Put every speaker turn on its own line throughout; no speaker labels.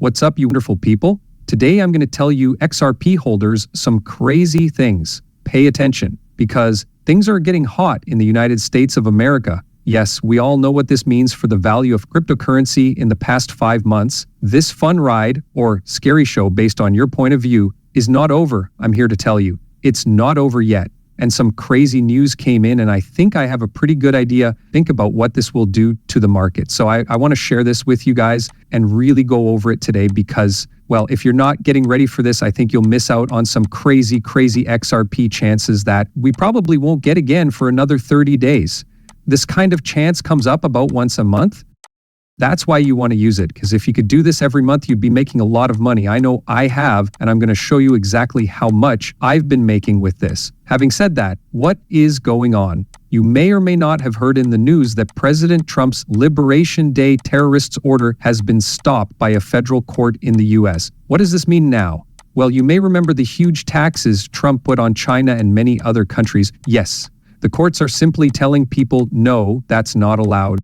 What's up, you wonderful people? Today I'm going to tell you XRP holders some crazy things. Pay attention, because things are getting hot in the United States of America. Yes, we all know what this means for the value of cryptocurrency in the past 5 months. This fun ride, or scary show based on your point of view, is not over, I'm here to tell you. It's not over yet. And some crazy news came in, and I think I have a pretty good idea. Think about what this will do to the market. So I want to share this with you guys and really go over it today because, well, if you're not getting ready for this, I think you'll miss out on some crazy XRP chances that we probably won't get again for another 30 days. This kind of chance comes up about once a month. That's why you want to use it, because if you could do this every month, you'd be making a lot of money. I know I have, and I'm going to show you exactly how much I've been making with this. Having said that, what is going on? You may or may not have heard in the news that President Trump's Liberation Day terrorists order has been stopped by a federal court in the US. What does this mean now? Well, you may remember the huge taxes Trump put on China and many other countries. Yes, the courts are simply telling people, no, that's not allowed.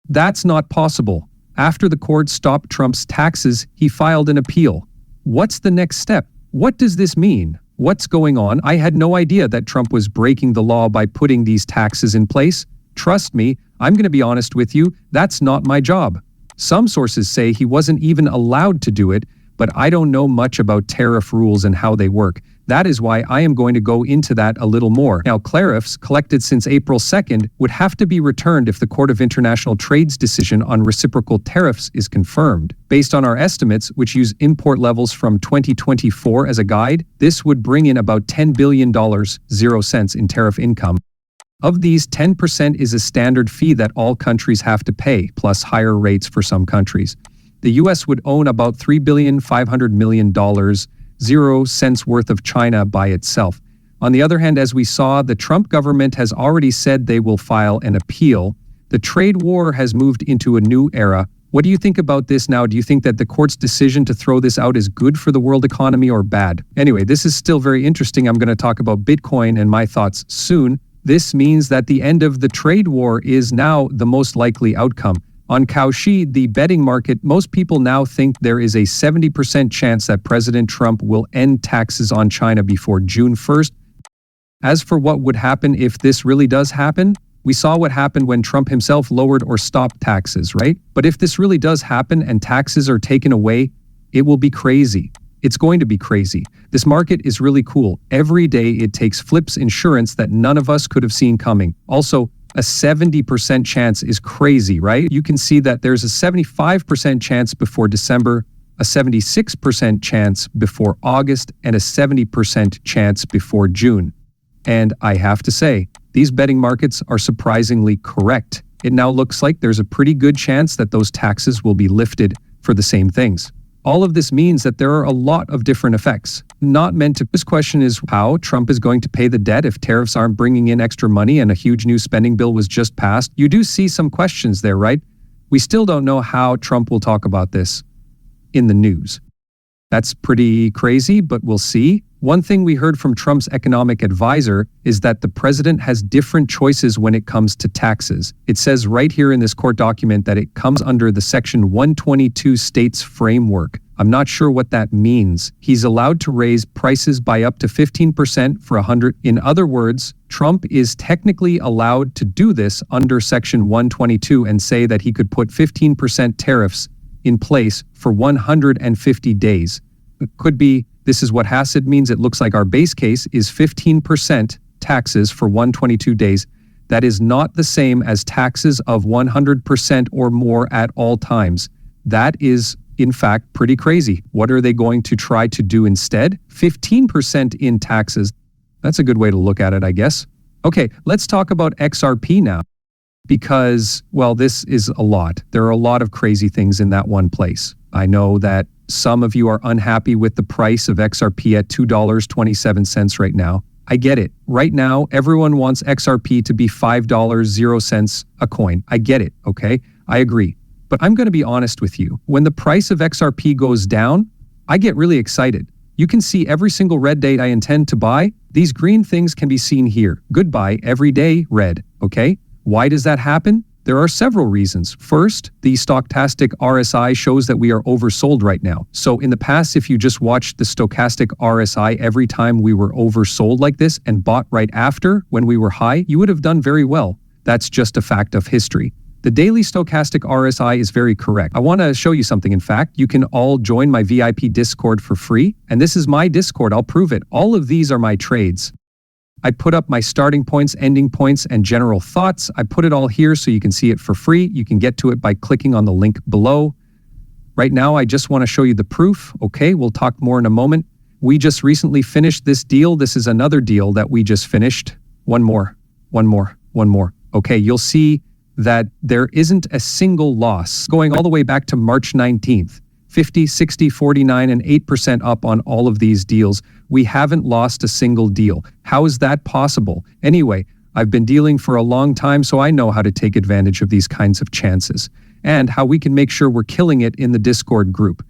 That's not possible. After the court stopped Trump's taxes, he filed an appeal. What's the next step? What does this mean? What's going on? I had no idea that Trump was breaking the law by putting these taxes in place. Trust me, I'm going to be honest with you, that's not my job. Some sources say he wasn't even allowed to do it, but I don't know much about tariff rules and how they work. That is why I am going to go into that a little more. Now, tariffs collected since April 2nd would have to be returned if the Court of International Trade's decision on reciprocal tariffs is confirmed. Based on our estimates, which use import levels from 2024 as a guide, this would bring in about $10 billion, 0 cents in tariff income. Of these, 10% is a standard fee that all countries have to pay, plus higher rates for some countries. The US would own about $3.5 billion, 0 cents worth of China by itself. On the other hand, as we saw, the Trump government has already said they will file an appeal. The trade war has moved into a new era. What do you think about this now? Do you think that the court's decision to throw this out is good for the world economy or bad? Anyway, this is still very interesting. I'm going to talk about Bitcoin and my thoughts soon. This means that the end of the trade war is now the most likely outcome. On Cowshe, the betting market, most people now think there is a 70% chance that President Trump will end taxes on China before June 1st. As for what would happen if this really does happen, we saw what happened when Trump himself lowered or stopped taxes, right? But if this really does happen and taxes are taken away, it will be crazy. It's going to be crazy. This market is really cool. Every day it takes flips insurance that none of us could have seen coming. Also, a 70% chance is crazy, right? You can see that there's a 75% chance before December, a 76% chance before August, and a 70% chance before June. And I have to say, these betting markets are surprisingly correct. It now looks like there's a pretty good chance that those taxes will be lifted for the same things. All of this means that there are a lot of different effects. Not meant to. This question is how Trump is going to pay the debt if tariffs aren't bringing in extra money and a huge new spending bill was just passed. You do see some questions there, right? We still don't know how Trump will talk about this in the news. That's pretty crazy, but we'll see. One thing we heard from Trump's economic advisor is that the president has different choices when it comes to taxes. It says right here in this court document that it comes under the Section 122 states framework. I'm not sure what that means. He's allowed to raise prices by up to 15% for 100. In other words, Trump is technically allowed to do this under Section 122 and say that he could put 15% tariffs in place for 150 days. It could be. This is what Hasid means. It looks like our base case is 15% taxes for 122 days. That is not the same as taxes of 100% or more at all times. That is, in fact, pretty crazy. What are they going to try to do instead? 15% in taxes. That's a good way to look at it, I guess. Okay, let's talk about XRP now. Because, well, this is a lot. There are a lot of crazy things in that one place. I know that some of you are unhappy with the price of XRP at $2.27 right now. I get it. Right now, everyone wants XRP to be $5.00 a coin. I get it, okay? I agree. But I'm going to be honest with you. When the price of XRP goes down, I get really excited. You can see every single red date I intend to buy. These green things can be seen here. Goodbye every day, red, okay? Why does that happen? There are several reasons. First, the stochastic RSI shows that we are oversold right now. So in the past, if you just watched the stochastic RSI every time we were oversold like this and bought right after when we were high, you would have done very well. That's just a fact of history. The daily stochastic RSI is very correct. I want to show you something. In fact, you can all join my VIP Discord for free. And this is my Discord. I'll prove it. All of these are my trades. I put up my starting points, ending points, and general thoughts. I put it all here so you can see it for free. You can get to it by clicking on the link below. Right now, I just want to show you the proof. Okay, we'll talk more in a moment. We just recently finished this deal. This is another deal that we just finished. One more. Okay, you'll see that there isn't a single loss going all the way back to March 19th. 50, 60, 49, and 8% up on all of these deals. We haven't lost a single deal. How is that possible? Anyway, I've been dealing for a long time, so I know how to take advantage of these kinds of chances and how we can make sure we're killing it in the Discord group.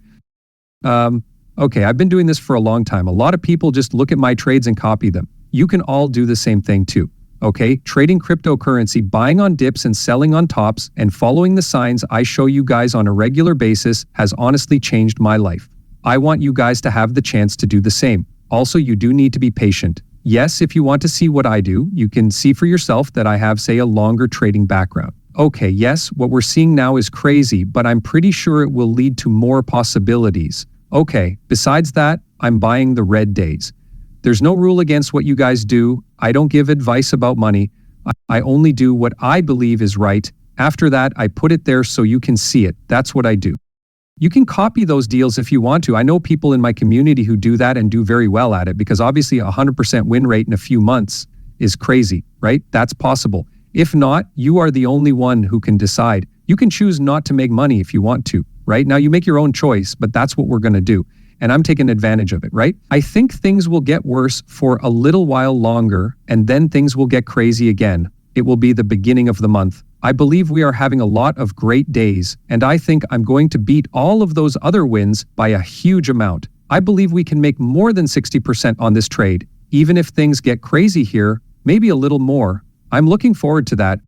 Okay, I've been doing this for a long time. A lot of people just look at my trades and copy them. You can all do the same thing too. Okay, trading cryptocurrency, buying on dips and selling on tops, and following the signs I show you guys on a regular basis has honestly changed my life. I want you guys to have the chance to do the same. Also, you do need to be patient. Yes, if you want to see what I do, you can see for yourself that I have, say, a longer trading background. Okay, yes, what we're seeing now is crazy, but I'm pretty sure it will lead to more possibilities. Okay, besides that, I'm buying the red days. There's no rule against what you guys do. I don't give advice about money. I only do what I believe is right. After that, I put it there so you can see it. That's what I do. You can copy those deals if you want to. I know people in my community who do that and do very well at it because obviously 100% win rate in a few months is crazy, right? That's possible. If not, you are the only one who can decide. You can choose not to make money if you want to, right? Now you make your own choice, but that's what we're going to do. And I'm taking advantage of it, right? I think things will get worse for a little while longer, and then things will get crazy again. It will be the beginning of the month. I believe we are having a lot of great days, and I think I'm going to beat all of those other wins by a huge amount. I believe we can make more than 60% on this trade, even if things get crazy here, maybe a little more. I'm looking forward to that.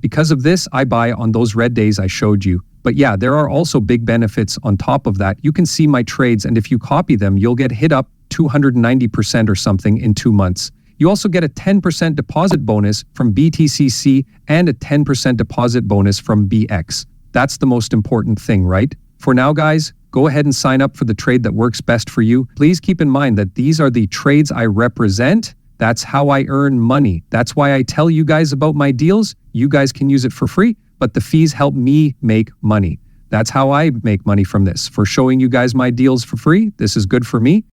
Because of this, I buy on those red days I showed you. But yeah, there are also big benefits on top of that. You can see my trades, and if you copy them, you'll get hit up 290% or something in 2 months. You also get a 10% deposit bonus from BTCC and a 10% deposit bonus from BX. That's the most important thing, right? For now, guys, go ahead and sign up for the trade that works best for you. Please keep in mind that these are the trades I represent. That's how I earn money. That's why I tell you guys about my deals. You guys can use it for free, but the fees help me make money. That's how I make money from this. For showing you guys my deals for free, this is good for me.